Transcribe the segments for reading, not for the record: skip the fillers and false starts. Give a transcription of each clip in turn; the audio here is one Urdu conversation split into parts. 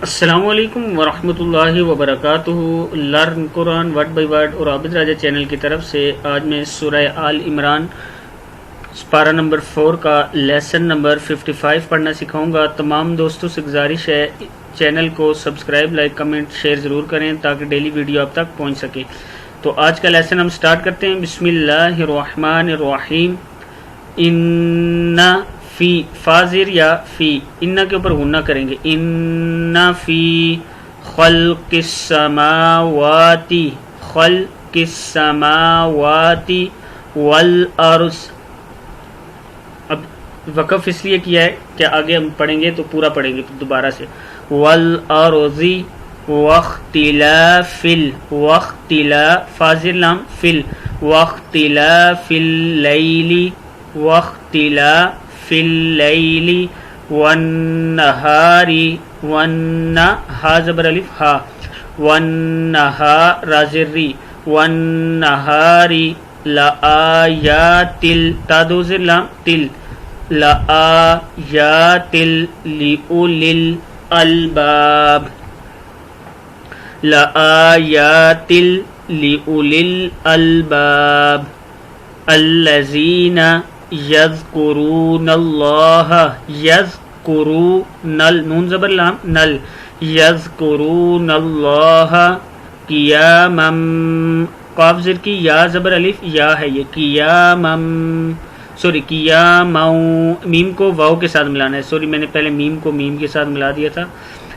السلام علیکم ورحمۃ اللہ وبرکاتہ۔ Learn Quran word by word اور عابد راجہ چینل کی طرف سے آج میں سورہ آل عمران پارہ نمبر 4 کا لیسن نمبر 55 پڑھنا سکھاؤں گا۔ تمام دوستوں سے گزارش ہے چینل کو سبسکرائب، لائک، کمنٹ، شیئر ضرور کریں تاکہ ڈیلی ویڈیو آپ تک پہنچ سکے۔ تو آج کا لیسن ہم سٹارٹ کرتے ہیں۔ بسم اللہ الرحمن الرحیم۔ ان فی فاضر یا فی ان کے اوپر غنہ کریں گے۔ ان فی خلق السماوات خلق السماوات والارض۔ اب وقف اس لیے کیا ہے کہ آگے ہم پڑھیں گے تو پورا پڑھیں گے دوبارہ سے۔ والارض واختلاف واختلاف فاضر لام فل واختلاف اللیل واختلاف اللیل والنہار ہا زبر الف ہا والنہار رازری والنہار لآیات تا دو زر لام تل لآیات لأولی الالباب لآیات لأولی الالباب الذین یذکرون اللہ یذکرون نون زبر لام نل یذکرون اللہ قیاما قاف زر کی یا زبر الف یا ہے یہ قیاما قیاما میم کو واو کے ساتھ ملانا ہے۔ سوری میں نے پہلے میم کو میم کے ساتھ ملا دیا تھا،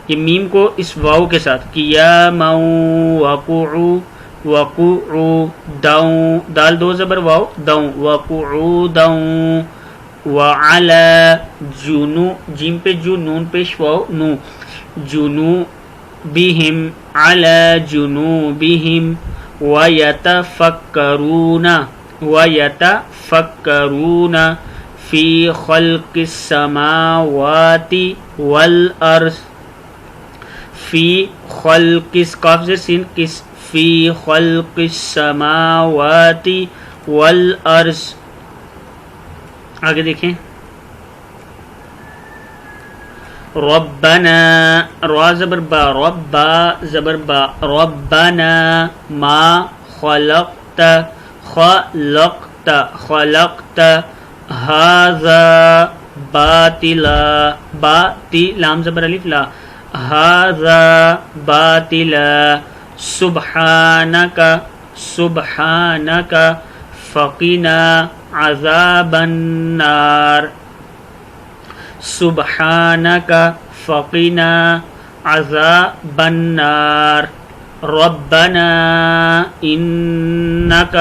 یہ میم کو اس واو کے ساتھ قیاما وقعوا وقعوا داؤں دال دو زبر واو داؤں وقعودا وعلى جنو جیم پہ جو نون پیش واو نو جنوبہم على جنوبہم ويتفکرون فی خلق السماوات والارض فی خلق قاف سے سین کس فی خلق السماوات والارض۔ آگے دیکھیں ربنا را زبر با ربا زبر با ربنا ما خلقت خلقت خلقت هذا باطلا باطل لام زبر الف لا هذا باطلا سبحانک سبحانک فقنا عذاب النار سبحانک فقنا عذاب النار ربنا انک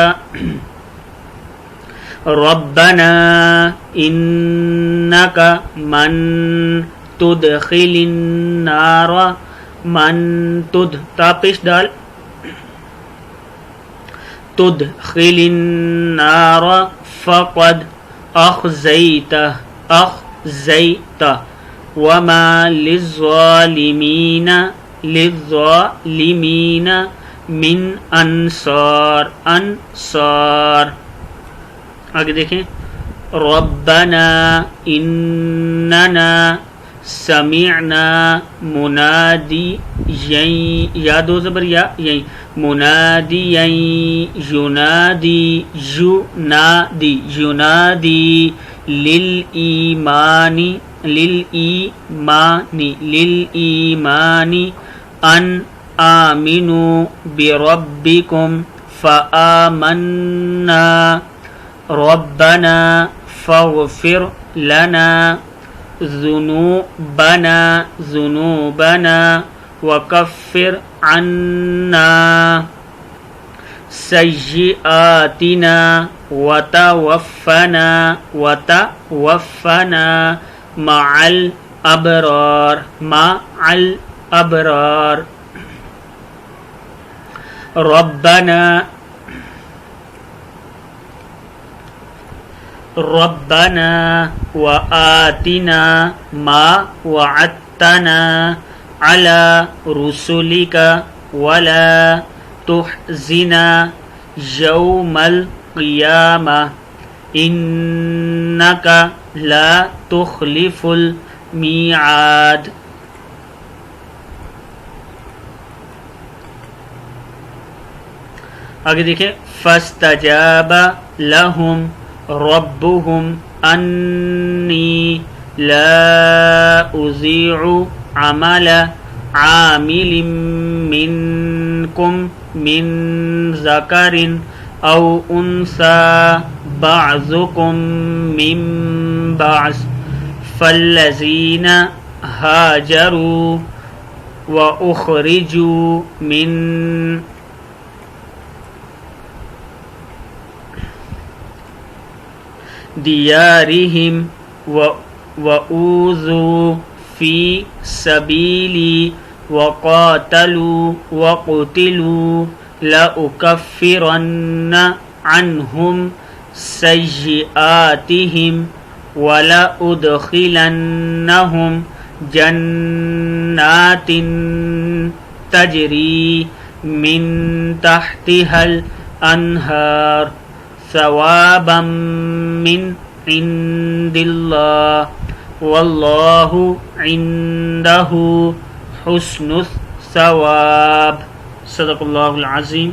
من تدخل النار من تد تاپش ڈال تدخل النار فقد اخزیت وما للظالمین من انصار انصار۔ آگے دیکھیں ربنا اننا سمعنا منادی یا دو زبر یا منادی ینادی للایمان ان آمنوا بربکم فآمنا ربنا فاغفر لنا ذنوبنا وكفر عنا سيئاتنا وتوفنا مع الأبرار ربنا وآتنا ما وعدتنا على رسلك ولا تحزنا يوم القيامة انک لا تخلف المیعاد۔ آگے دیکھیں فاستجاب لهم ربهم انی لا اضیع عمل عامل منکم من ذکر او انثى بعضکم من بعض فالذین هاجروا واخرجوا من دیارہم وأوذوا فی سبیلی وقاتلوا وقتلوا لأکفرن عنہم سیئاتہم وَلَأُدْخِلَنَّهُمْ جَنَّاتٍ تَجْرِي مِن تَحْتِهَا الْأَنْهَارُ ثَوَابًا مِّنْ عِندِ اللَّهِ وَاللَّهُ عِندَهُ حُسْنُ الثَّوَابِ۔ صدق اللہ العظیم۔